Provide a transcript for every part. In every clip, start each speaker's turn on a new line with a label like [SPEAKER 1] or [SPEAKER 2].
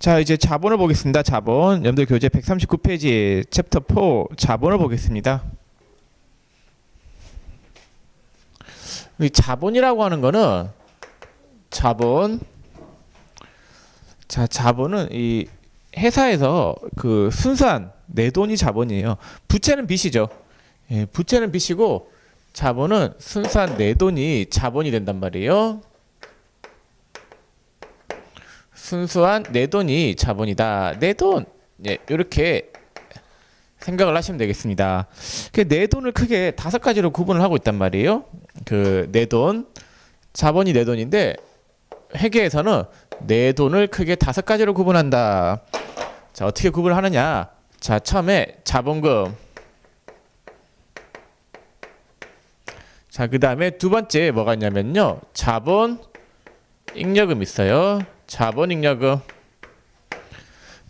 [SPEAKER 1] 자, 이제 자본을 보겠습니다. 자본. 여러분들 교재 139페이지 챕터 4 자본을 보겠습니다. 이 자본이라고 하는 거는 자본. 자, 자본은 이 회사에서 그 순수한 내 돈이 자본이에요. 부채는 빚이죠. 예, 부채는 빚이고 자본은 순수한 내 돈이 자본이 된단 말이에요. 순수한 내 돈이 자본이다. 내 돈. 예, 이렇게 생각을 하시면 되겠습니다. 내 돈을 크게 5가지로 구분을 하고 있단 말이에요. 그 내 돈, 자본이 내 돈인데 회계에서는 내 돈을 크게 5가지로 구분한다. 자, 어떻게 구분을 하느냐? 자, 처음에 자본금. 자, 그 다음에 두 번째 뭐가 있냐면요. 자본 잉여금 있어요. 자본 잉여금.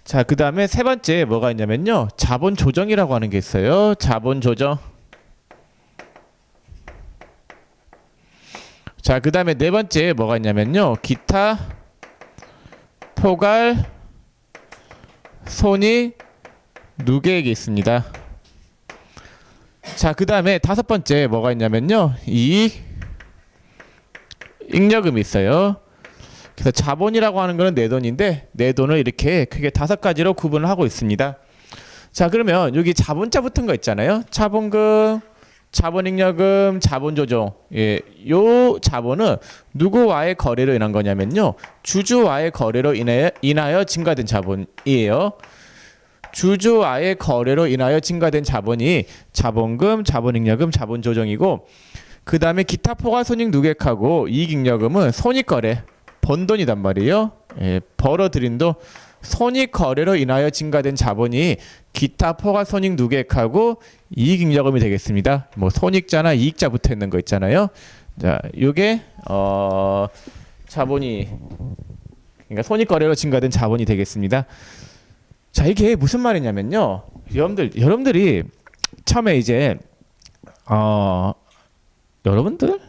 [SPEAKER 1] 자, 그 다음에 세 번째 뭐가 있냐면요. 자본 조정이라고 하는 게 있어요. 자본 조정. 자, 그 다음에 네 번째 뭐가 있냐면요. 기타 포괄 손익 누계액이 있습니다. 자, 그 다음에 5번째 뭐가 있냐면요. 이익 잉여금이 있어요. 그래서 자본이라고 하는 거는 내 돈인데 내 돈을 이렇게 크게 5가지로 구분을 하고 있습니다. 자, 그러면 여기 자본자 붙은 거 있잖아요. 자본금, 자본잉여금, 자본조정. 예, 요 자본은 누구와의 거래로 인한 거냐면요. 주주와의 거래로 인하여 증가된 자본이에요. 주주와의 거래로 인하여 증가된 자본이 자본금, 자본잉여금, 자본조정이고, 그 다음에 기타 포괄 손익 누계액하고 이익잉여금은 손익거래, 번 돈이단 말이에요. 예, 벌어들인 돈, 손익거래로 인하여 증가된 자본이 기타 포괄 손익 누계액하고 이익잉여금이 되겠습니다. 뭐 손익자나 이익자 붙어 있는 거 있잖아요. 자, 요게 자본이, 그러니까 손익거래로 증가된 자본이 되겠습니다. 자, 이게 무슨 말이냐면요. 여러분들이 처음에 이제 여러분들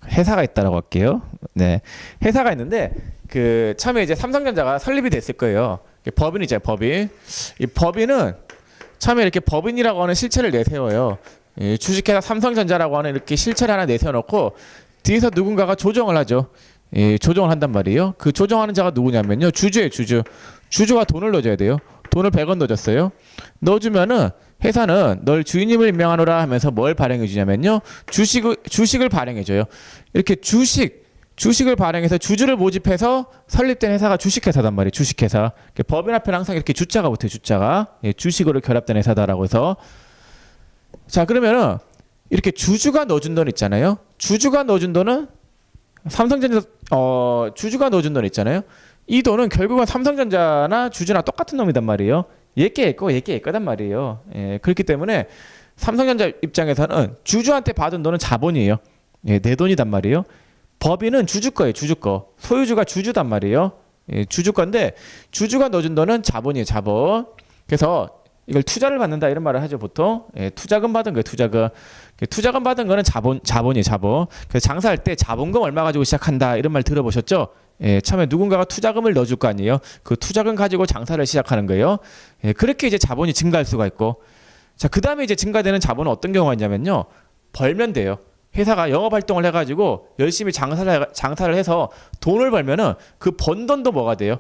[SPEAKER 1] 회사가 있다라고 할게요. 네, 회사가 있는데 그 처음에 이제 삼성전자가 설립이 됐을 거예요. 법인이죠, 법인. 이 법인은 처음에 이렇게 법인이라고 하는 실체를 내세워요. 이 주식회사 삼성전자라고 하는 이렇게 실체를 하나 내세워놓고 뒤에서 누군가가 조정을 하죠. 조정을 한단 말이에요. 그 조정하는 자가 누구냐면요. 주주예요, 주주. 주주가 돈을 넣어줘야 돼요. 돈을 100원 넣어줬어요. 넣어주면은 회사는 널 주인님을 임명하노라 하면서 뭘 발행해 주냐면요. 주식을 발행해 줘요. 이렇게 주식을 발행해서 주주를 모집해서 설립된 회사가 주식회사단 말이에요. 주식회사. 법인 앞에는 항상 이렇게 주자가 붙어요. 주자가. 예, 주식으로 결합된 회사다라고 해서. 자, 그러면은 이렇게 주주가 넣어준 돈 있잖아요. 주주가 넣어준 돈은 삼성전자 주주가 넣어준 돈 있잖아요. 이 돈은 결국은 삼성전자나 주주나 똑같은 놈이단 말이에요. 얘께 있고 얘께 있거단 말이에요. 예, 그렇기 때문에 삼성전자 입장에서는 주주한테 받은 돈은 자본이에요. 예, 내 돈이단 말이에요. 법인은 주주 거예요. 주주 거. 소유주가 주주단 말이에요. 예, 주주 건데 주주가 넣어준 돈은 자본이에요. 자본. 그래서 이걸 투자를 받는다 이런 말을 하죠. 보통. 예, 투자금 받은 거예요. 투자금. 투자금 받은 거는 자본이에요. 자본. 그래서 장사할 때 자본금 얼마 가지고 시작한다 이런 말 들어보셨죠? 예, 처음에 누군가가 투자금을 넣어줄 거 아니에요. 그 투자금 가지고 장사를 시작하는 거예요. 예, 그렇게 이제 자본이 증가할 수가 있고, 자, 그 다음에 이제 증가되는 자본은 어떤 경우가 있냐면요. 벌면 돼요. 회사가 영업 활동을 해가지고 열심히 장사를 해서 돈을 벌면은 그 번 돈도 뭐가 돼요?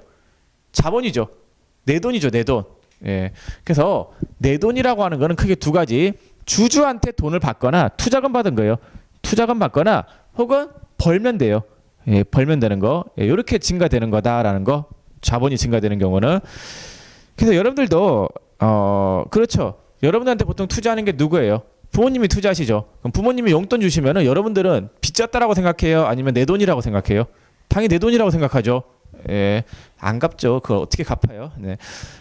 [SPEAKER 1] 자본이죠. 내 돈이죠, 내 돈. 예, 그래서 내 돈이라고 하는 거는 크게 2가지. 주주한테 돈을 받거나 투자금 받은 거예요. 투자금 받거나 혹은 벌면 돼요. 예, 벌면 되는 거. 예, 이렇게 증가되는 거다라는 거. 자본이 증가되는 경우는. 그래서 여러분들도 그렇죠. 여러분들한테 보통 투자하는 게 누구예요? 부모님이 투자하시죠. 그럼 부모님이 용돈 주시면은 여러분들은 빚졌다라고 생각해요? 아니면 내 돈이라고 생각해요? 당연히 내 돈이라고 생각하죠. 예, 안 갚죠. 그걸 어떻게 갚아요? 네,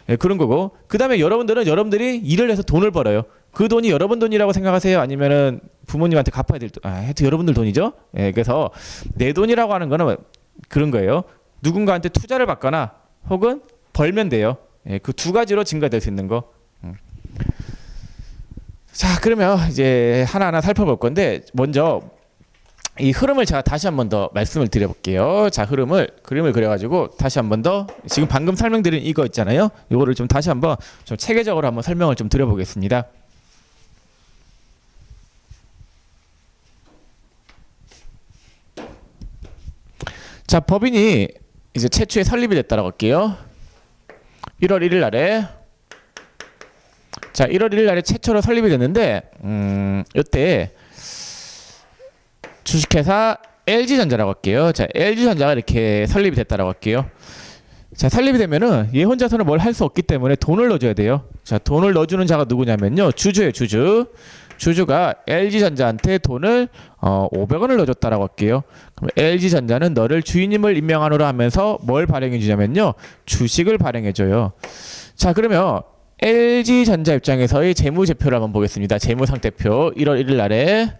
[SPEAKER 1] 예, 그런 거고. 그 다음에 여러분들이 일을 해서 돈을 벌어요. 그 돈이 여러분 돈이라고 생각하세요? 아니면은 부모님한테 갚아야 될 돈? 하여튼 여러분들 돈이죠. 예, 그래서 내 돈이라고 하는 거는 그런 거예요. 누군가한테 투자를 받거나 혹은 벌면 돼요. 예, 그 2가지로 증가될 수 있는 거. 자, 그러면 이제 하나하나 살펴볼 건데 먼저 이 흐름을 제가 다시 한 번 더 말씀을 드려볼게요. 자, 그림을 그려가지고 다시 한 번 더 지금 방금 설명드린 이거 있잖아요. 이거를 좀 다시 한번 좀 체계적으로 한번 설명을 좀 드려보겠습니다. 자, 법인이 이제 최초에 설립이 됐다라고 할게요. 1월 1일 날에. 자, 1월 1일 날에 최초로 설립이 됐는데, 이때 주식회사 LG전자라고 할게요. 자, LG전자가 이렇게 설립이 됐다라고 할게요. 자, 설립이 되면은 얘 혼자서는 뭘 할 수 없기 때문에 돈을 넣어줘야 돼요. 자, 돈을 넣어주는 자가 누구냐면요. 주주예요, 주주. 주주가 LG전자한테 돈을 500원을 넣어줬다라고 할게요. 그럼 LG전자는 너를 주인님을 임명하노라 하면서 뭘 발행해 주냐면요. 주식을 발행해 줘요. 자, 그러면 LG전자 입장에서의 재무제표를 한번 보겠습니다. 재무상태표 1월 1일 날에.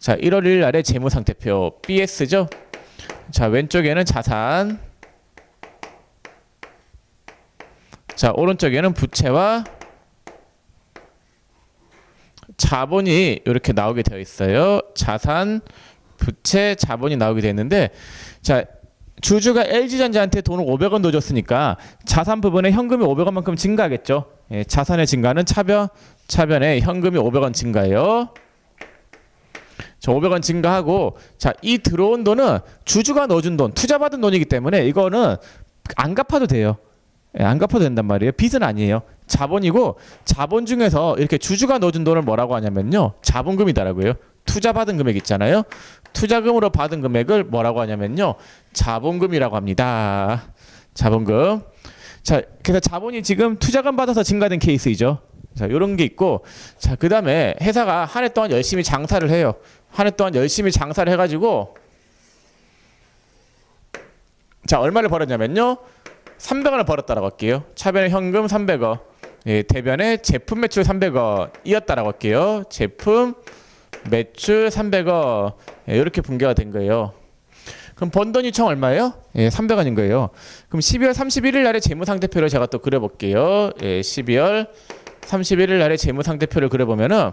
[SPEAKER 1] 자, 1월 1일 날에 재무상태표 BS죠. 자, 왼쪽에는 자산. 자, 오른쪽에는 부채와 자본이 이렇게 나오게 되어 있어요. 자산, 부채, 자본이 나오게 되어 있는데, 자, 주주가 LG전자한테 돈을 500원 넣어줬으니까 자산 부분에 현금이 500원만큼 증가하겠죠. 예, 자산의 증가는 차변에 현금이 500원 증가해요. 자, 500원 증가하고, 자, 이 들어온 돈은 주주가 넣어준 돈, 투자받은 돈이기 때문에 이거는 안 갚아도 돼요. 예, 안 갚아도 된단 말이에요. 빚은 아니에요. 자본이고, 자본 중에서 이렇게 주주가 넣어준 돈을 뭐라고 하냐면요. 자본금이다라고요. 투자받은 금액 있잖아요. 투자금으로 받은 금액을 뭐라고 하냐면요. 자본금이라고 합니다. 자본금. 자, 그래서 자본이 지금 투자금 받아서 증가된 케이스이죠. 자, 이런 게 있고, 자, 그 다음에 회사가 한 해 동안 열심히 장사를 해요. 한 해 동안 열심히 장사를 해가지고, 자, 얼마를 벌었냐면요. 300원을 벌었다라고 할게요. 차변에 현금 300원. 예, 대변에 제품 매출 300원이었다라고 할게요. 제품 매출 300원. 예, 이렇게 분개가 된 거예요. 그럼 번 돈이 총 얼마예요? 예, 300원인 거예요. 그럼 12월 31일 날에 재무상태표를 제가 또 그려볼게요. 예, 12월 31일 날에 재무상태표를 그려보면은,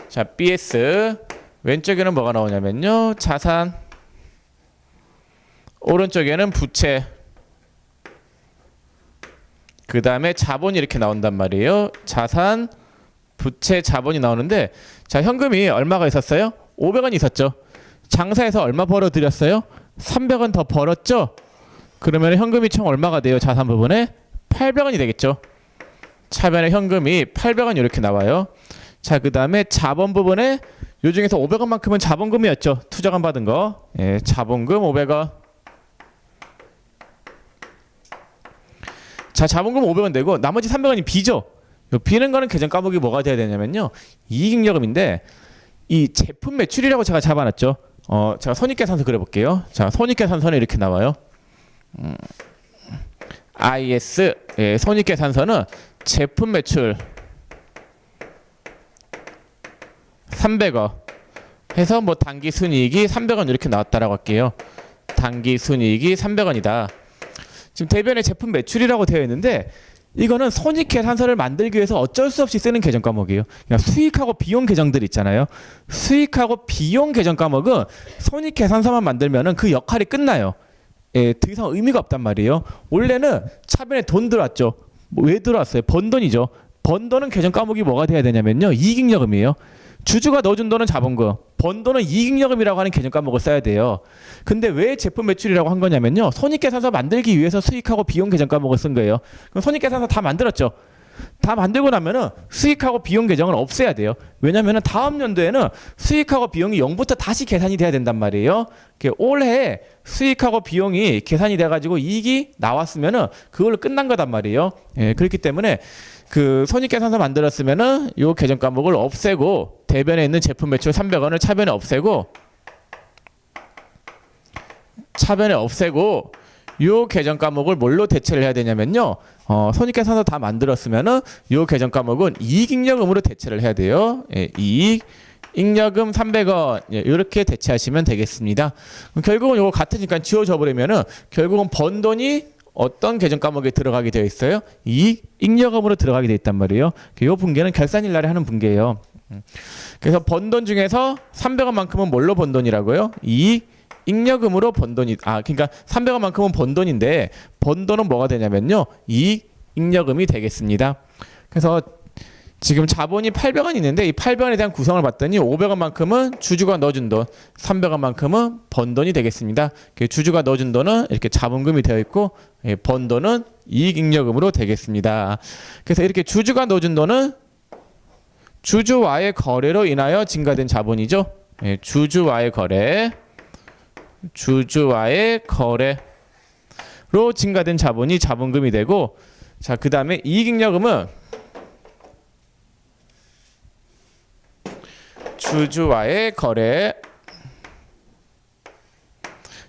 [SPEAKER 1] 자, BS 왼쪽에는 뭐가 나오냐면요. 자산, 오른쪽에는 부채, 그 다음에 자본이 이렇게 나온단 말이에요. 자산, 부채, 자본이 나오는데, 자, 현금이 얼마가 있었어요? 500원 있었죠. 장사해서 얼마 벌어들였어요? 300원 더 벌었죠. 그러면 현금이 총 얼마가 돼요? 자산 부분에 800원이 되겠죠. 차변에 현금이 800원 이렇게 나와요. 자, 그 다음에 자본 부분에 요 중에서 500원만큼은 자본금이었죠. 투자금 받은 거. 예, 자본금 500원. 자, 자본금 500원 되고 나머지 300원이 B죠. 요 B는 거는 계정 과목이 뭐가 돼야 되냐면요. 이익잉여금인데, 이 제품 매출이라고 제가 잡아놨죠. 제가 손익계산서 그려볼게요. 자, 손익계산서는 이렇게 나와요. IS, 예, 손익계산서는 제품 매출 300원 해서 뭐 단기 순이익이 300원 이렇게 나왔다라고 할게요. 단기 순이익이 300원이다. 지금 대변에 제품 매출이라고 되어 있는데, 이거는 손익계산서를 만들기 위해서 어쩔 수 없이 쓰는 계정 과목이에요. 그냥 수익하고 비용 계정들 있잖아요. 수익하고 비용 계정 과목은 손익계산서만 만들면은 그 역할이 끝나요. 예, 더 이상 의미가 없단 말이에요. 원래는 차변에 돈 들어왔죠. 왜 들어왔어요? 번 돈이죠. 번 돈은 계정 과목이 뭐가 돼야 되냐면요. 이익잉여금이에요. 주주가 넣어준 돈은 자본금, 번 돈은 이익잉여금이라고 하는 계정 과목을 써야 돼요. 근데 왜 제품 매출이라고 한 거냐면요. 손익계산서 만들기 위해서 수익하고 비용 계정 과목을 쓴 거예요. 그럼 손익계산서 다 만들었죠. 다 만들고 나면은 수익하고 비용 계정은 없애야 돼요. 왜냐면은 다음 연도에는 수익하고 비용이 0부터 다시 계산이 돼야 된단 말이에요. 올해 수익하고 비용이 계산이 돼가지고 이익이 나왔으면은 그걸로 끝난 거단 말이에요. 예, 그렇기 때문에 그 손익계산서 만들었으면은 요 계정 과목을 없애고, 대변에 있는 제품 매출 300원을 차변에 없애고 요 계정 과목을 뭘로 대체를 해야 되냐면요. 손익계산서 다 만들었으면은 요 계정 과목은 이익잉여금으로 대체를 해야 돼요. 예, 이익잉여금 300원. 예, 이렇게 대체하시면 되겠습니다. 결국은 요거 같으니까 지워져 버리면은 결국은 번 돈이 어떤 계정 과목에 들어가게 되어 있어요? 이익잉여금으로 들어가게 되어 있단 말이에요. 이 분계는 결산일 날에 하는 분계예요. 그래서 번 돈 중에서 300원만큼은 뭘로 번 돈이라고요? 이익 잉여금으로 번 돈이 그러니까 300원만큼은 번 돈인데 번 돈은 뭐가 되냐면요. 이익 잉여금이 되겠습니다. 그래서 지금 자본이 800원 있는데 이 800원에 대한 구성을 봤더니 500원만큼은 주주가 넣어준 돈, 300원만큼은 번 돈이 되겠습니다. 주주가 넣어준 돈은 이렇게 자본금이 되어 있고 번 돈은 이익잉여금으로 되겠습니다. 그래서 이렇게 주주가 넣어준 돈은 주주와의 거래로 인하여 증가된 자본이죠. 주주와의 거래로 증가된 자본이 자본금이 되고, 자, 그 다음에 이익잉여금은 주주와의 거래.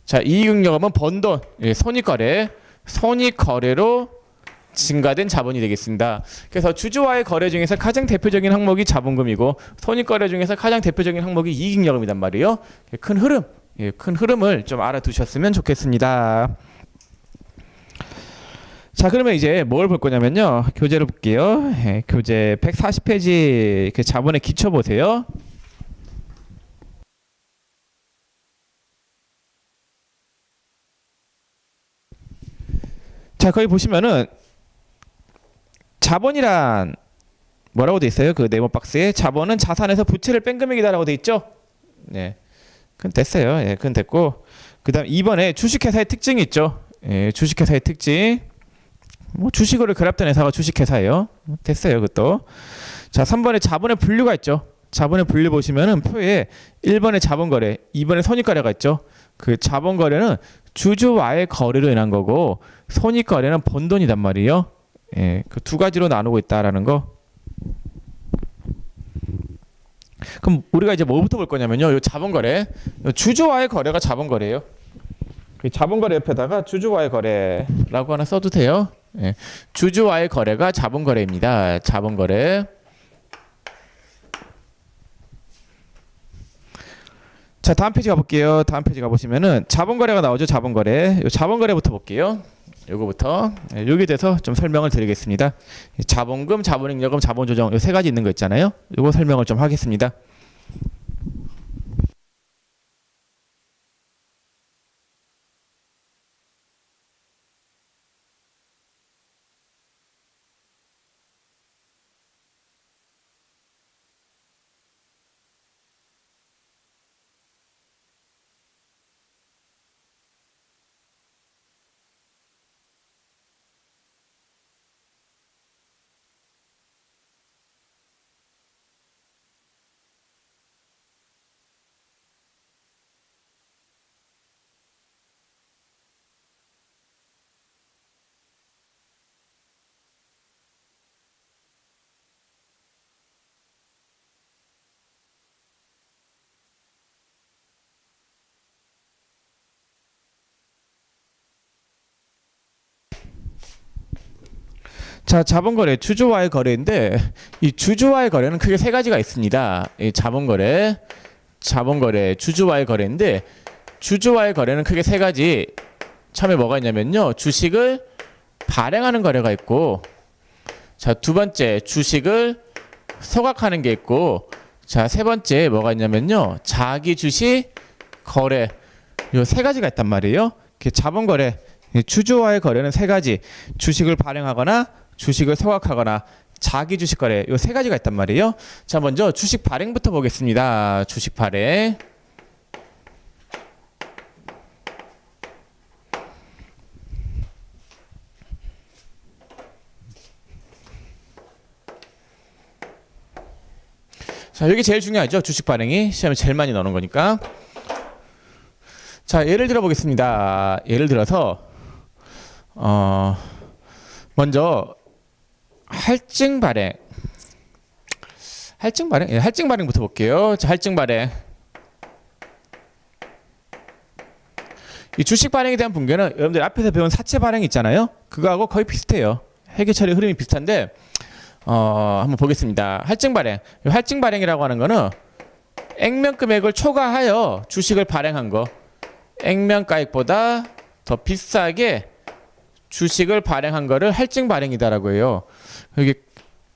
[SPEAKER 1] 자, 이익잉여금은 번 돈, 손익거래로 증가된 자본이 되겠습니다. 그래서 주주와의 거래 중에서 가장 대표적인 항목이 자본금이고 손익거래 중에서 가장 대표적인 항목이 이익잉여금이란 말이에요. 큰 흐름을 좀 알아두셨으면 좋겠습니다. 자, 그러면 이제 뭘 볼 거냐면요. 교재를 볼게요. 교재 140페이지 그 자본의 기초 보세요. 자, 거기 보시면은 자본이란 뭐라고 돼 있어요? 그 네모 박스에 자본은 자산에서 부채를 뺀 금액이다라고 돼 있죠. 네, 그건 됐어요. 예, 그건 됐고, 그다음 2번에 주식회사의 특징이 있죠. 예, 주식회사의 특징. 뭐 주식으로 결합된 회사가 주식회사예요. 됐어요, 그것도. 자, 3번에 자본의 분류가 있죠. 자본의 분류 보시면은 표에 1번에 자본거래, 2번에 손익거래가 있죠. 그 자본거래는 주주와의 거래로 인한 거고 손익거래는 번 돈이단 말이에요. 예, 그 두 가지로 나누고 있다라는 거. 그럼 우리가 이제 뭐부터 볼 거냐면요. 요 자본거래, 요 주주와의 거래가 자본거래예요. 자본거래 옆에다가 주주와의 거래라고 하나 써도 돼요. 예, 주주와의 거래가 자본거래입니다. 자본거래. 자, 다음 페이지 가볼게요. 다음 페이지 가보시면은 자본거래가 나오죠. 자본거래. 요 자본거래부터 볼게요. 요거부터. 여기에 대해서 좀 설명을 드리겠습니다. 자본금, 자본잉여금, 자본조정 요 세 가지 있는 거 있잖아요. 요거 설명을 좀 하겠습니다. 자, 자본거래, 주주와의 거래인데 이 주주와의 거래는 크게 세 가지가 있습니다. 이 자본거래, 주주와의 거래인데 주주와의 거래는 크게 세 가지. 처음에 뭐가 있냐면요. 주식을 발행하는 거래가 있고, 자, 두 번째 주식을 소각하는 게 있고, 자, 세 번째 뭐가 있냐면요. 자기 주식 거래. 요 세 가지가 있단 말이에요. 자본거래, 주주와의 거래는 세 가지. 주식을 발행하거나 주식을 소각하거나 자기 주식 거래 요 세 가지가 있단 말이에요. 자, 먼저 주식 발행부터 보겠습니다. 주식 발행. 자, 여기 제일 중요하죠. 주식 발행이 시험에 제일 많이 나오는 거니까. 자, 예를 들어 보겠습니다. 예를 들어서 먼저 할증 발행. 예, 할증 발행부터 볼게요. 자, 할증 발행. 이 주식 발행에 대한 분계는 여러분들 앞에서 배운 사채 발행 있잖아요. 그거하고 거의 비슷해요. 회계 처리 흐름이 비슷한데 한번 보겠습니다. 할증 발행. 이 할증 발행이라고 하는 거는 액면 금액을 초과하여 주식을 발행한 거. 액면가액보다 더 비싸게 주식을 발행한 거를 할증 발행이다라고 해요. 여기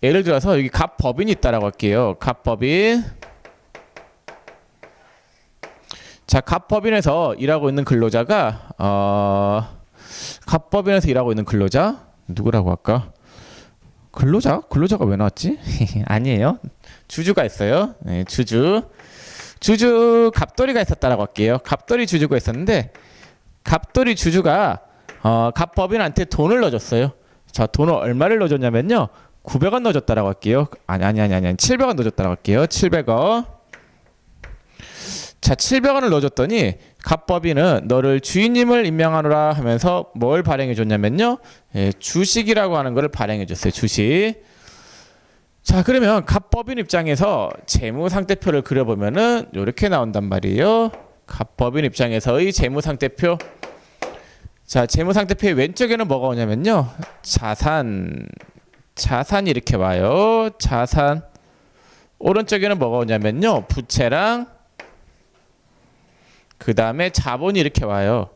[SPEAKER 1] 예를 들어서 여기 갑법인이 있다라고 할게요. 갑법인. 자, 갑법인에서 일하고 있는 근로자가 갑법인에서 일하고 있는 근로자 누구라고 할까? 근로자가 왜 나왔지? 아니에요. 주주가 있어요. 네, 주주 갑돌이가 있었다라고 할게요. 갑돌이 주주가 있었는데 갑돌이 주주가 갑법인한테 돈을 넣어줬어요. 자, 돈을 얼마를 넣어줬냐면요, 900원 넣어줬다라고 할게요. 아니 700원 넣어줬다라고 할게요. 700원. 자, 700원을 넣어줬더니 갑법인은 너를 주인님을 임명하노라 하면서 뭘 발행해 줬냐면요, 주식이라고 하는 거를 발행해 줬어요. 주식. 자, 그러면 갑법인 입장에서 재무상태표를 그려보면은 이렇게 나온단 말이에요. 갑법인 입장에서의 재무상태표. 자, 재무상태표의 왼쪽에는 뭐가 오냐면요, 자산이 이렇게 와요. 자산. 오른쪽에는 뭐가 오냐면요, 부채랑 그 다음에 자본이 이렇게 와요.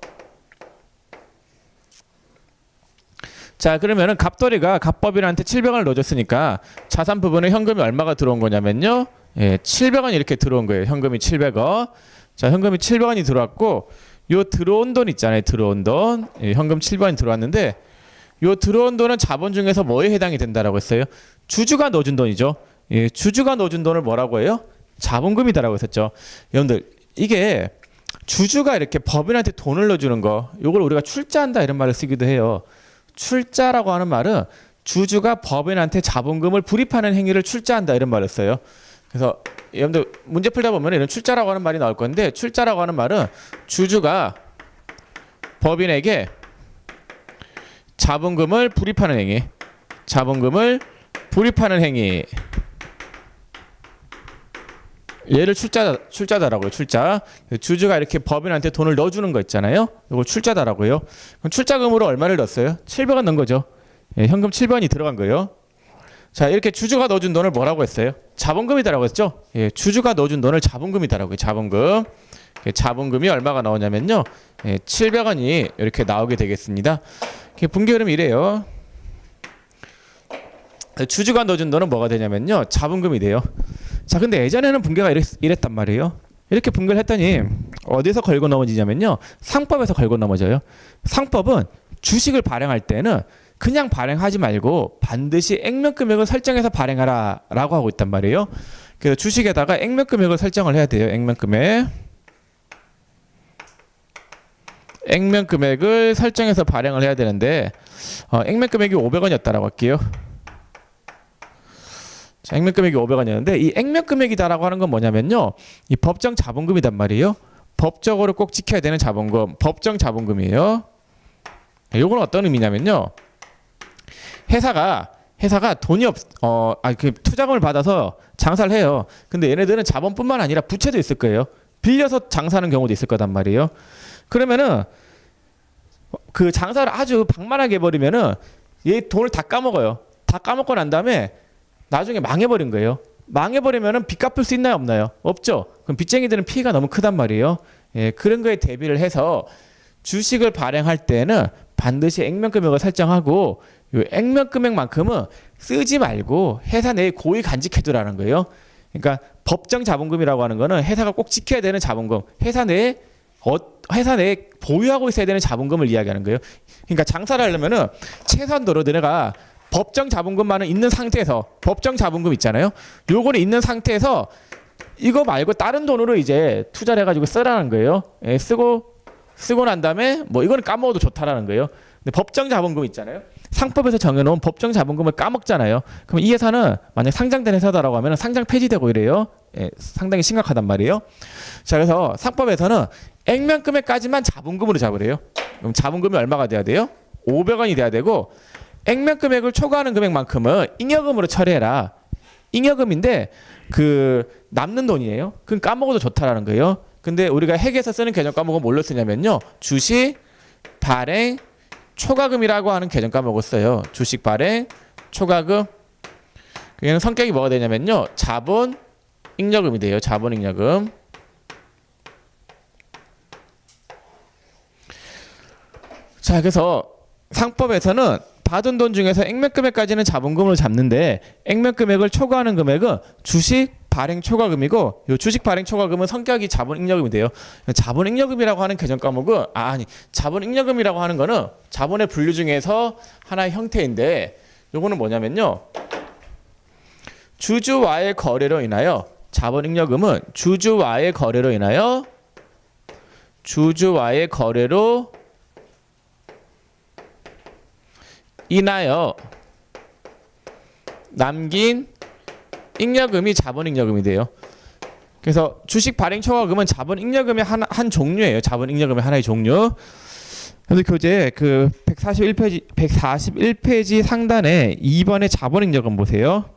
[SPEAKER 1] 자, 그러면은 갑돌이가 갑법인한테 700원을 넣어줬으니까 자산 부분에 현금이 얼마가 들어온 거냐면요, 700원이 이렇게 들어온 거예요. 현금이 700원. 자, 현금이 700원이 들어왔고, 요 들어온 돈 있잖아요. 들어온 돈. 현금 700원이 들어왔는데, 요 들어온 돈은 자본 중에서 뭐에 해당이 된다라고 했어요? 주주가 넣어준 돈이죠. 주주가 넣어준 돈을 뭐라고 해요? 자본금이다라고 했었죠. 여러분들, 이게 주주가 이렇게 법인한테 돈을 넣어주는 거, 요걸 우리가 출자한다 이런 말을 쓰기도 해요. 출자라고 하는 말은 주주가 법인한테 자본금을 불입하는 행위를 출자한다 이런 말을 써요. 그래서 여러분들 문제 풀다 보면 이런 출자라고 하는 말이 나올 건데, 출자라고 하는 말은 주주가 법인에게 자본금을 불입하는 행위, 자본금을 불입하는 행위, 얘를 출자다라고요. 출자. 주주가 이렇게 법인한테 돈을 넣어주는 거 있잖아요. 이걸 출자다라고요. 그럼 출자금으로 얼마를 넣었어요? 700원 넣은 거죠. 현금 700원이 들어간 거예요. 자, 이렇게 주주가 넣어준 돈을 뭐라고 했어요? 자본금이다라고 했죠. 주주가 넣어준 돈을 자본금이다라고요. 자본금. 자본금이 얼마가 나오냐면요, 700원이 이렇게 나오게 되겠습니다. 분기 흐름이 이래요. 주주가 넣어준 돈은 뭐가 되냐면요, 자본금이 돼요. 자, 근데 예전에는 분계가 이랬단 말이에요. 이렇게 분계를 했더니 어디서 걸고 넘어지냐면요, 상법에서 걸고 넘어져요. 상법은 주식을 발행할 때는 그냥 발행하지 말고 반드시 액면금액을 설정해서 발행하라 라고 하고 있단 말이에요. 그래서 주식에다가 액면금액을 설정을 해야 돼요. 액면금액을 설정해서 발행을 해야 되는데, 액면금액이 500원이었다라고 할게요. 자, 액면금액이 500원이었는데 이 액면금액이다라고 하는 건 뭐냐면요, 이 법정 자본금이단 말이에요. 법적으로 꼭 지켜야 되는 자본금, 법정 자본금이에요. 요건 어떤 의미냐면요, 회사가 돈이 그 투자금을 받아서 장사를 해요. 근데 얘네들은 자본뿐만 아니라 부채도 있을 거예요. 빌려서 장사하는 경우도 있을 거단 말이에요. 그러면은 그 장사를 아주 방만하게 해버리면은 얘 돈을 다 까먹어요. 다 까먹고 난 다음에 나중에 망해버린 거예요. 망해버리면은 빚 갚을 수 있나요, 없나요? 없죠. 그럼 빚쟁이들은 피해가 너무 크단 말이에요. 그런 거에 대비를 해서 주식을 발행할 때는 반드시 액면금액을 설정하고, 이 액면금액만큼은 쓰지 말고 회사 내에 고이 간직해두라는 거예요. 그러니까 법정 자본금이라고 하는 거는 회사가 꼭 지켜야 되는 자본금, 회사 내에 보유하고 있어야 되는 자본금을 이야기하는 거예요. 그러니까 장사를 하려면은 최소한도로 너네가 법정 자본금만은 있는 상태에서, 법정 자본금 있잖아요. 요거는 있는 상태에서 이거 말고 다른 돈으로 이제 투자를 해가지고 쓰라는 거예요. 쓰고 난 다음에 뭐 이거는 까먹어도 좋다라는 거예요. 근데 법정 자본금 있잖아요. 상법에서 정해놓은 법정 자본금을 까먹잖아요. 그럼 이 회사는 만약 상장된 회사다라고 하면 상장 폐지되고 이래요. 상당히 심각하단 말이에요. 자, 그래서 상법에서는 액면금액까지만 자본금으로 잡으래요. 그럼 자본금이 얼마가 돼야 돼요? 500원이 돼야 되고, 액면금액을 초과하는 금액만큼은 잉여금으로 처리해라. 잉여금인데 그 남는 돈이에요. 그건 까먹어도 좋다라는 거예요. 근데 우리가 핵에서 쓰는 개정 과목은 뭘로 쓰냐면요, 주식 발행 초과금이라고 하는 개정 과목을 써요. 주식 발행 초과금. 얘는 성격이 뭐가 되냐면요, 자본 잉여금이 돼요. 자본 잉여금. 자, 그래서 상법에서는 받은 돈 중에서 액면 금액까지는 자본금으로 잡는데 액면 금액을 초과하는 금액은 주식 발행 초과금이고 이 주식 발행 초과금은 성격이 자본잉여금이 돼요. 자본잉여금이라고 하는 개정 과목은 자본잉여금이라고 하는 거는 자본의 분류 중에서 하나의 형태인데 요거는 뭐냐면요. 주주와의 거래로 인하여 자본잉여금은 주주와의 거래로 인하여 남긴 잉여금이 자본잉여금이 돼요. 그래서 주식 발행 초과금은 자본잉여금의 한 종류예요. 자본잉여금의 하나의 종류. 그래서 교재 그 141페이지 상단에 2번의 자본잉여금 보세요.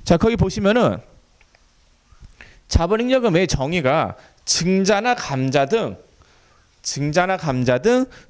[SPEAKER 1] 자, 거기 보시면은 자본잉여금의 정의가 증자나 감자 등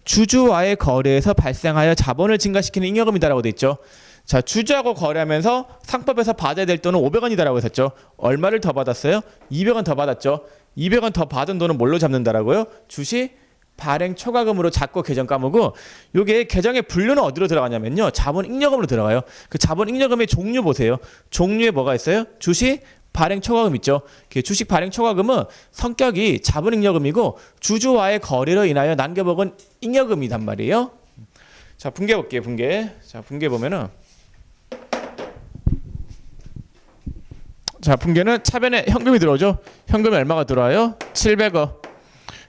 [SPEAKER 1] 주주와의 거래에서 발생하여 자본을 증가시키는 잉여금이다라고 돼 있죠. 자, 주주하고 거래하면서 상법에서 받아야 될 돈은 500원이다라고 했었죠. 얼마를 더 받았어요? 200원 더 받았죠. 200원 더 받은 돈은 뭘로 잡는다라고요? 주식 발행 초과금으로 잡고 개정 까먹고 요게 개정의 분류는 어디로 들어가냐면요. 자본잉여금으로 들어가요. 그 자본잉여금의 종류 보세요. 종류에 뭐가 있어요? 주식 발행 초과금 있죠. 주식 발행 초과금은 성격이 자본잉여금이고 주주와의 거래로 인하여 남겨먹은 잉여금이단 말이에요. 자, 분계 볼게요. 분계. 자, 분계 보면은 자, 분계는 차변에 현금이 들어오죠. 현금이 얼마가 들어와요? 700원.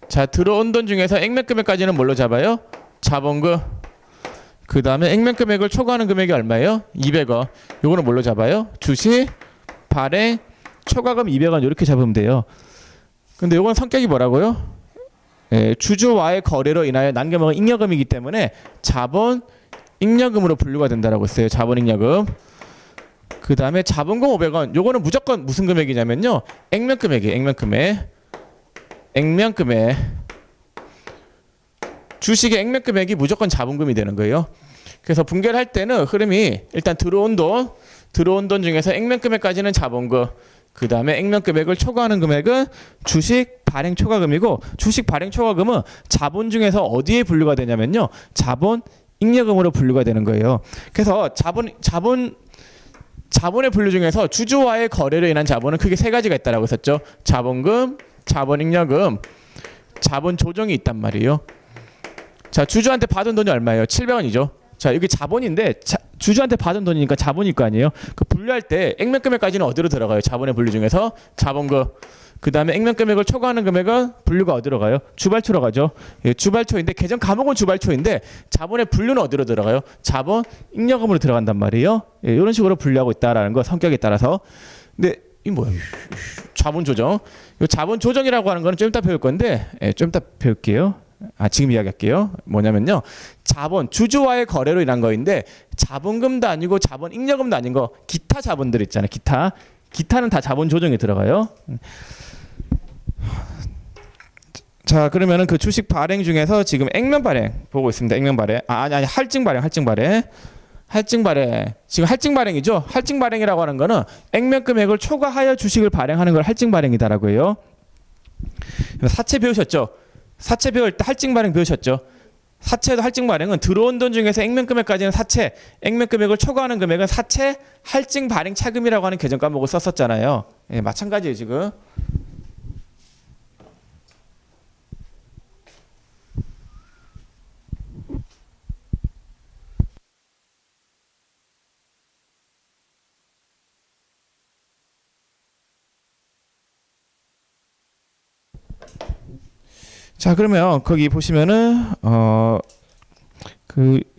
[SPEAKER 1] 자, 들어온 돈 중에서 액면 금액까지는 뭘로 잡아요? 자본금. 그 다음에 액면 금액을 초과하는 금액이 얼마예요? 200원. 요거는 뭘로 잡아요? 주식 발행 초과금 200원 이렇게 잡으면 돼요. 근데 요건 성격이 뭐라고요? 주주와의 거래로 인하여 남겨먹은 잉여금이기 때문에 자본잉여금으로 분류가 된다라고 했어요. 자본잉여금. 그 다음에 자본금 500원. 요거는 무조건 무슨 금액이냐면요. 액면 금액이에요. 액면 금액. 주식의 액면 금액이 무조건 자본금이 되는 거예요. 그래서 분계를 할 때는 흐름이 일단 들어온 돈 중에서 액면 금액까지는 자본금. 그 다음에 액면 금액을 초과하는 금액은 주식 발행 초과금이고 주식 발행 초과금은 자본 중에서 어디에 분류가 되냐면요. 자본잉여금으로 분류가 되는 거예요. 그래서 자본의 분류 중에서 주주와의 거래로 인한 자본은 크게 세 가지가 있다라고 했었죠. 자본금, 자본잉여금, 자본 조정이 있단 말이에요. 자, 주주한테 받은 돈이 얼마예요? 700원이죠. 자, 여기 자본인데 주주한테 받은 돈이니까 자본일 거 아니에요. 그 분류할 때 액면 금액까지는 어디로 들어가요? 자본의 분류 중에서 자본금. 그 다음에 액면 금액을 초과하는 금액은 분류가 어디로 가요? 주발초로 가죠. 주발초인데 개정 과목은 주발초인데 자본의 분류는 어디로 들어가요? 자본잉여금으로 들어간단 말이에요. 이런 식으로 분류하고 있다라는 거 성격에 따라서. 근데 이 뭐야? 자본 조정. 이 자본 조정이라고 하는 거는 좀 이따 배울 건데 좀 이따 배울게요. 지금 이야기할게요. 뭐냐면요. 자본, 주주와의 거래로 인한 거인데 자본금도 아니고 자본잉여금도 아닌 거 기타 자본들 있잖아요. 기타는 다 자본 조정에 들어가요. 자, 그러면은 그 주식 발행 중에서 지금 액면 발행 보고 있습니다. 액면 발행. 아니 할증 발행. 지금 할증 발행이죠. 할증 발행이라고 하는 거는 액면 금액을 초과하여 주식을 발행하는 걸 할증 발행이다라고 해요. 사채 배우셨죠? 사채 배울 때 할증 발행 배우셨죠? 사채도 할증 발행은 들어온 돈 중에서 액면 금액까지는 사채, 액면 금액을 초과하는 금액은 사채 할증 발행 차금이라고 하는 개정 과목을 썼었잖아요. 마찬가지예요, 지금. 자, 그러면 거기 보시면은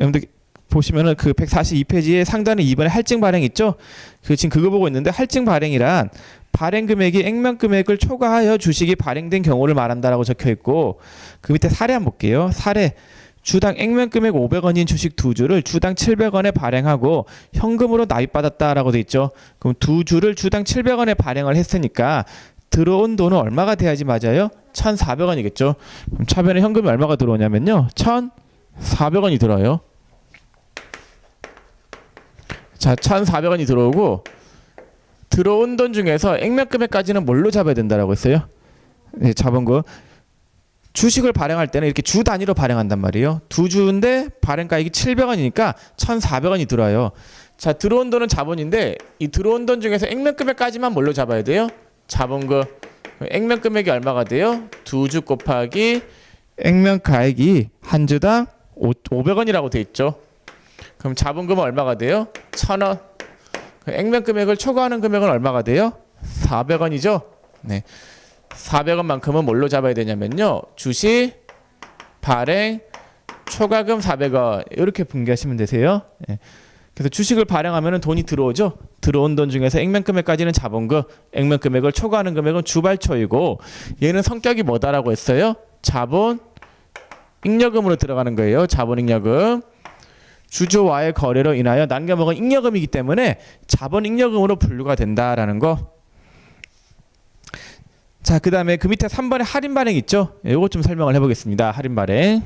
[SPEAKER 1] 여러분들 보시면은 그 142페이지에 상단에 2번에 할증 발행 있죠? 지금 그거 보고 있는데 할증 발행이란 발행 금액이 액면 금액을 초과하여 주식이 발행된 경우를 말한다라고 적혀 있고 그 밑에 사례 한번 볼게요. 사례. 주당 액면 금액 500원인 주식 2주를 주당 700원에 발행하고 현금으로 납입받았다라고 돼 있죠. 그럼 2주를 주당 700원에 발행을 했으니까 들어온 돈은 얼마가 돼야지 맞아요? 1,400원이겠죠. 그럼 차변에 현금이 얼마가 들어오냐면요. 1,400원이 들어요. 자, 1,400원이 들어오고 들어온 돈 중에서 액면 금액까지는 뭘로 잡아야 된다라고 했어요? 네, 자본금. 주식을 발행할 때는 이렇게 주 단위로 발행한단 말이에요. 두 주인데 발행가액이 700원이니까 1,400원이 들어와요. 자, 들어온 돈은 자본인데 이 들어온 돈 중에서 액면금액까지만 뭘로 잡아야 돼요? 자본금. 액면금액이 얼마가 돼요? 두 주 곱하기 액면가액이 한 주당 500원이라고 돼 있죠. 그럼 자본금은 얼마가 돼요? 1,000원. 액면금액을 초과하는 금액은 얼마가 돼요? 400원이죠. 네. 400원만큼은 뭘로 잡아야 되냐면요. 주식, 발행, 초과금 400원 이렇게 분개하시면 되세요. 네. 그래서 주식을 발행하면 돈이 들어오죠. 들어온 돈 중에서 액면금액까지는 자본금, 액면금액을 초과하는 금액은 주발초이고 얘는 성격이 뭐다라고 했어요? 자본, 잉여금으로 들어가는 거예요. 자본, 잉여금. 주주와의 거래로 인하여 남겨먹은 잉여금이기 때문에 자본, 잉여금으로 분류가 된다라는 거. 자, 그 다음에 그 밑에 3번에 할인 발행 있죠? 이것 좀 설명을 해보겠습니다. 할인 발행.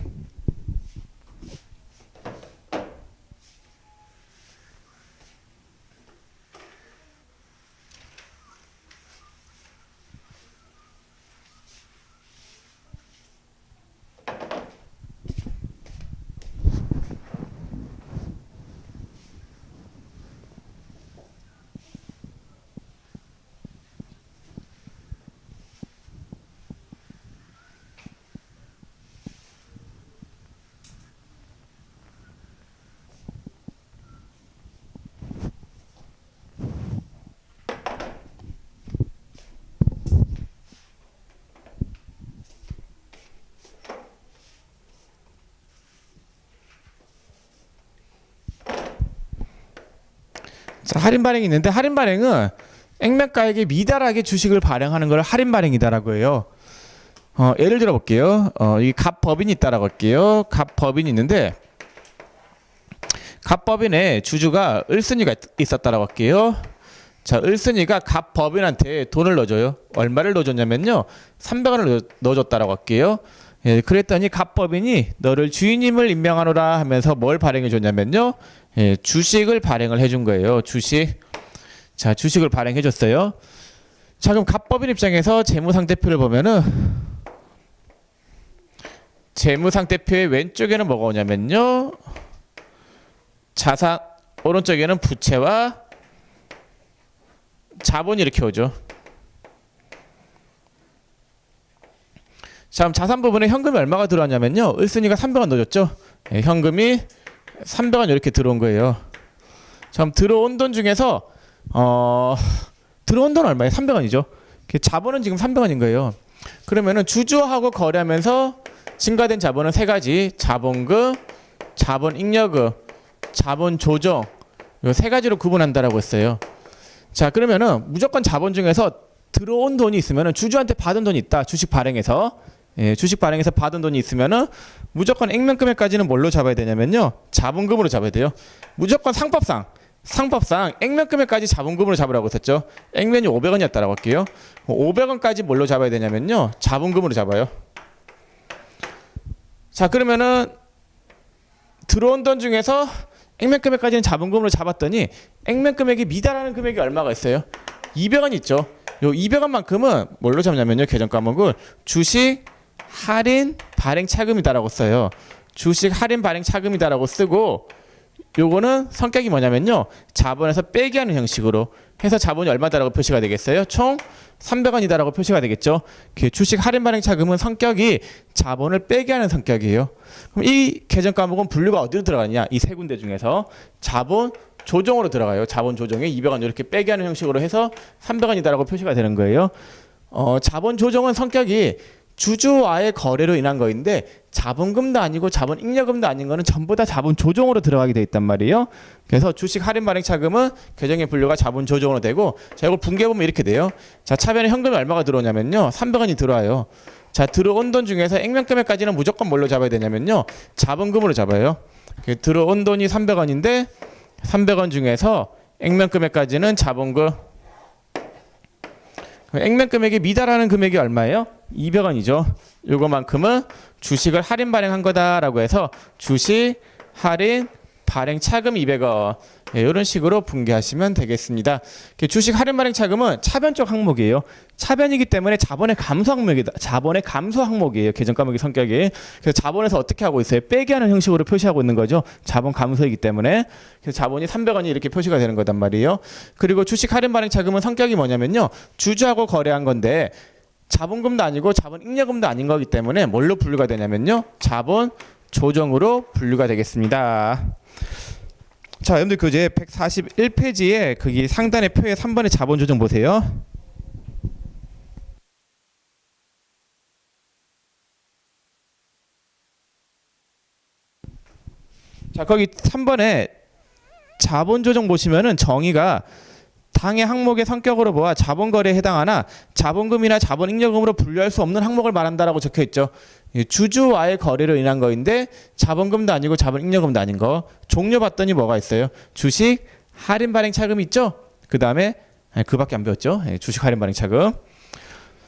[SPEAKER 1] 자, 할인 발행이 있는데 할인 발행은 액면가액에 미달하게 주식을 발행하는 걸 할인 발행이다라고 해요. 예를 들어 볼게요. 이 갑법인이 있다라고 할게요. 갑법인이 있는데 갑법인에 주주가 을순이가 있었다라고 할게요. 자, 을순이가 갑법인한테 돈을 넣어줘요. 얼마를 넣어줬냐면요. 300원을 넣어줬다라고 할게요. 예, 그랬더니 갑법인이 너를 주인님을 임명하노라 하면서 뭘 발행해 줬냐면요. 예, 주식을 발행을 해준 거예요. 주식. 자, 주식을 발행해 줬어요. 자, 그럼 갑법인 입장에서 재무상태표를 보면은 재무상태표의 왼쪽에는 뭐가 오냐면요. 자산, 오른쪽에는 부채와 자본이 이렇게 오죠. 자, 그럼 자산 부분에 현금이 얼마가 들어왔냐면요. 을순이가 300원 넣어줬죠. 예, 현금이 300원 이렇게 들어온 거예요. 자, 그럼 들어온 돈 중에서 들어온 돈 얼마예요? 300원이죠. 자본은 지금 300원인 거예요. 그러면은 주주하고 거래하면서 증가된 자본은 세 가지. 자본금, 자본 잉여금, 자본 조정. 이 세 가지로 구분한다라고 했어요. 자, 그러면은 무조건 자본 중에서 들어온 돈이 있으면은 주주한테 받은 돈이 있다. 주식 발행해서. 예, 주식 발행해서 받은 돈이 있으면은 무조건 액면금액까지는 뭘로 잡아야 되냐면요. 자본금으로 잡아야 돼요. 무조건 상법상 액면금액까지 자본금으로 잡으라고 했었죠. 액면이 500원이었다라고 할게요. 500원까지 뭘로 잡아야 되냐면요. 자본금으로 잡아요. 자, 그러면은 들어온 돈 중에서 액면금액까지는 자본금으로 잡았더니 액면금액이 미달하는 금액이 얼마가 있어요? 200원 있죠. 요 200원만큼은 뭘로 잡냐면요. 계정 과목을 주식 할인 발행 차금이다라고 써요. 주식 할인 발행 차금이다라고 쓰고 요거는 성격이 뭐냐면요. 자본에서 빼기 하는 형식으로 해서 자본이 얼마다라고 표시가 되겠어요? 총 300원이다라고 표시가 되겠죠. 주식 할인 발행 차금은 성격이 자본을 빼기 하는 성격이에요. 그럼 이 계정 과목은 분류가 어디로 들어가냐? 이 세 군데 중에서 자본 조정으로 들어가요. 자본 조정에 200원 이렇게 빼기 하는 형식으로 해서 300원이다라고 표시가 되는 거예요. 자본 조정은 성격이 주주와의 거래로 인한 거인데 자본금도 아니고 자본 잉여금도 아닌 거는 전부 다 자본 조정으로 들어가게 돼 있단 말이에요. 그래서 주식 할인 발행 차금은 계정의 분류가 자본 조정으로 되고, 자, 이걸 분개해 보면 이렇게 돼요. 자, 차변에 현금이 얼마가 들어오냐면요. 300원이 들어와요. 자, 들어온 돈 중에서 액면금액까지는 무조건 뭘로 잡아야 되냐면요. 자본금으로 잡아요. 들어온 돈이 300원인데 300원 중에서 액면금액까지는 자본금. 액면금액이 미달하는 금액이 얼마예요? 200원이죠. 요거만큼은 주식을 할인 발행한 거다라고 해서 주식 할인 발행 차금 200원. 예, 이런 식으로 분개하시면 되겠습니다. 주식 할인 발행 차금은 차변적 항목이에요. 차변이기 때문에 자본의 감소 항목이다. 자본의 감소 항목이에요. 계정 과목의 성격이. 그래서 자본에서 어떻게 하고 있어요? 빼기 하는 형식으로 표시하고 있는 거죠. 자본 감소이기 때문에. 그래서 자본이 300원이 이렇게 표시가 되는 거단 말이에요. 그리고 주식 할인 발행 차금은 성격이 뭐냐면요. 주주하고 거래한 건데 자본금도 아니고 자본 잉여금도 아닌 거기 때문에 뭘로 분류가 되냐면요. 자본 조정으로 분류가 되겠습니다. 자, 여러분들 교재 141페이지에 거기 상단의 표에 3번의 자본 조정 보세요. 자, 거기 3번에 자본 조정 보시면은 정의가 당의 항목의 성격으로 보아 자본거래에 해당하나 자본금이나 자본잉여금으로 분류할 수 없는 항목을 말한다라고 적혀 있죠. 주주와의 거래로 인한 거인데 자본금도 아니고 자본잉여금도 아닌 거. 종류 봤더니 뭐가 있어요? 주식 할인 발행 차금 있죠? 그 다음에 그밖에 안 배웠죠? 주식 할인 발행 차금.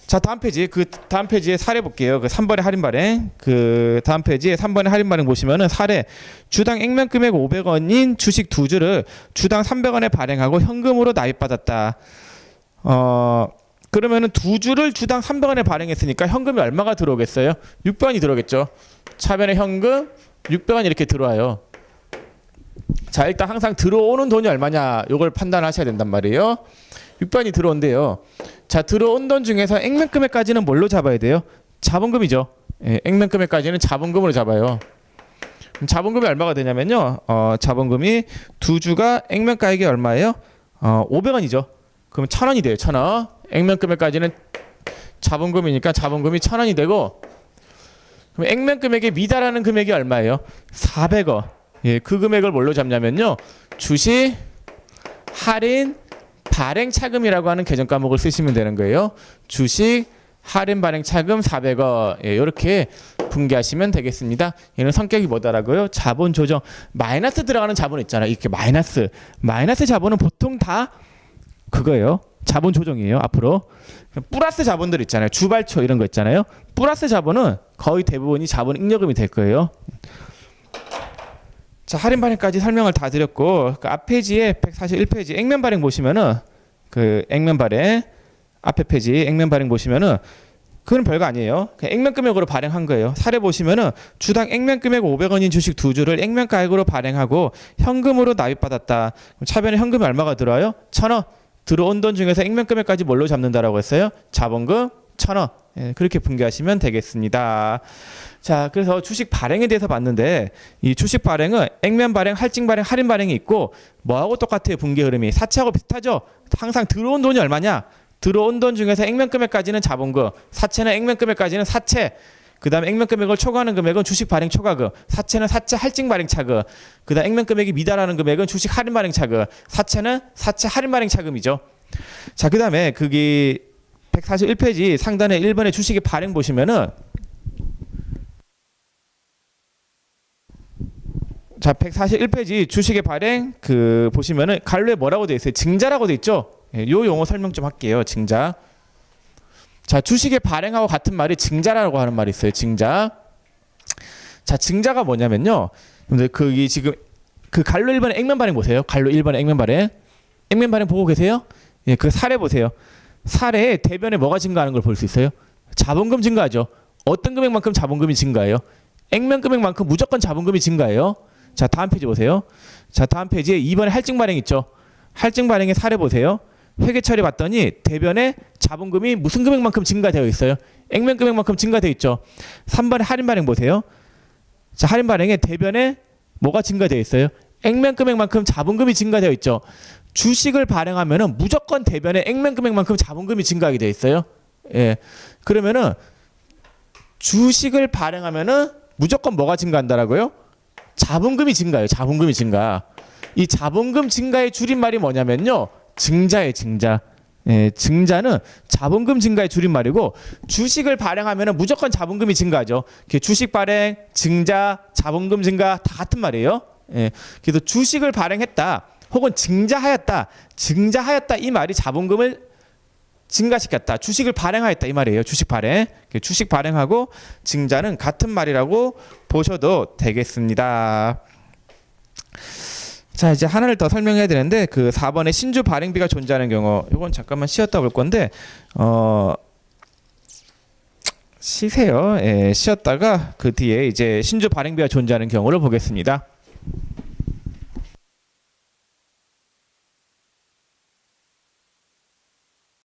[SPEAKER 1] 자, 다음 페이지. 그 다음 페이지에 사례 볼게요. 그 3번의 할인 발행. 그 다음 페이지에 3번의 할인 발행 보시면은 사례. 주당 액면 금액 500원인 주식 두 주를 주당 300원에 발행하고 현금으로 납입받았다. 그러면은 두 주를 주당 300원에 발행했으니까 현금이 얼마가 들어오겠어요? 600원이 들어오겠죠. 차변에 현금 600원 이렇게 들어와요. 자, 일단 항상 들어오는 돈이 얼마냐 이걸 판단하셔야 된단 말이에요. 600원이 들어온대요. 자, 들어온 돈 중에서 액면 금액까지는 뭘로 잡아야 돼요? 자본금이죠. 예, 액면 금액까지는 자본금으로 잡아요. 그럼 자본금이 얼마가 되냐면요. 자본금이 두 주가 액면 가액이 얼마예요? 500원이죠. 그럼 1000원이 돼요. 1000원. 액면 금액까지는 자본금이니까 자본금이 1000원이 되고, 그럼 액면 금액에 미달하는 금액이 얼마예요? 400원. 예, 그 금액을 뭘로 잡냐면요. 주식 할인 발행 차금이라고 하는 계정 과목을 쓰시면 되는 거예요. 주식 할인 발행 차금 400원. 예, 이렇게 분개하시면 되겠습니다. 얘는 성격이 뭐더라고요? 자본 조정. 마이너스 들어가는 자본 있잖아요. 이렇게 마이너스 자본은 보통 다 그거예요. 자본 조정이에요. 앞으로 플러스 자본들 있잖아요. 주발초 이런 거 있잖아요. 플러스 자본은 거의 대부분이 자본 잉여금이 될 거예요. 자, 할인 발행까지 설명을 다 드렸고, 그 앞 페이지에 141페이지 액면 발행 보시면은 그 액면 발행 앞에 페이지 액면 발행 보시면은 그건 별거 아니에요. 그냥 액면 금액으로 발행한 거예요. 사례 보시면은 주당 액면 금액 500원인 주식 두 주를 액면 가액으로 발행하고 현금으로 납입받았다. 그럼 차변에 현금이 얼마가 들어와요? 1000원. 들어온 돈 중에서 액면 금액까지 뭘로 잡는다라고 했어요? 자본금 1000원. 예, 그렇게 분개하시면 되겠습니다. 자, 그래서 주식 발행에 대해서 봤는데 이 주식 발행은 액면 발행, 할증 발행, 할인 발행이 있고 뭐하고 똑같아요? 분개 흐름이 사채하고 비슷하죠? 항상 들어온 돈이 얼마냐? 들어온 돈 중에서 액면 금액까지는 자본금, 사채는 액면 금액까지는 사채, 그 다음에 액면 금액을 초과하는 금액은 주식 발행 초과금, 사채는 사채 할증 발행 차금, 그 다음 액면 금액이 미달하는 금액은 주식 할인 발행 차금, 사채는 사채 할인 발행 차금이죠. 자, 그 다음에 거기 141페이지 상단에 1번의 주식의 발행 보시면은, 자, 141페이지 주식의 발행 그 보시면은 갈로에 뭐라고 돼 있어요? 증자라고 돼 있죠. 요 용어 설명 좀 할게요. 증자. 자, 주식의 발행하고 같은 말이 증자라고 하는 말이 있어요. 증자. 자, 증자가 뭐냐면요. 여러분들 거기 지금 그 갈로 1번의 액면 발행 보세요. 갈로 1번의 액면 발행. 액면 발행 보고 계세요? 예, 그 사례 보세요. 사례에 대변에 뭐가 증가하는 걸 볼 수 있어요? 자본금 증가하죠. 어떤 금액만큼 자본금이 증가해요? 액면 금액만큼 무조건 자본금이 증가해요. 자, 다음 페이지 보세요. 자, 다음 페이지에 2번에 할증 발행 있죠. 할증 발행의 사례 보세요. 회계 처리 봤더니 대변에 자본금이 무슨 금액만큼 증가되어 있어요? 액면 금액만큼 증가되어 있죠. 3번에 할인 발행 보세요. 자, 할인 발행에 대변에 뭐가 증가되어 있어요? 액면 금액만큼 자본금이 증가되어 있죠. 주식을 발행하면은 무조건 대변에 액면 금액만큼 자본금이 증가하게 되어 있어요. 예. 그러면은 주식을 발행하면은 무조건 뭐가 증가한다라고요? 자본금이 증가해요. 자본금이 증가. 이 자본금 증가의 줄임말이 뭐냐면요. 증자예요. 증자. 예, 증자는 자본금 증가의 줄임말이고 주식을 발행하면 무조건 자본금이 증가하죠. 주식 발행, 증자, 자본금 증가 다 같은 말이에요. 예, 그래서 주식을 발행했다 혹은 증자하였다 이 말이 자본금을 증가시켰다. 주식을 발행하였다 이 말이에요. 주식 발행. 주식 발행하고 증자는 같은 말이라고 보셔도 되겠습니다. 자, 이제 하나를 더 설명해야 되는데 그 4번에 신주 발행비가 존재하는 경우 이건 잠깐만 쉬었다 볼 건데 쉬세요. 예, 쉬었다가 그 뒤에 이제 신주 발행비가 존재하는 경우를 보겠습니다.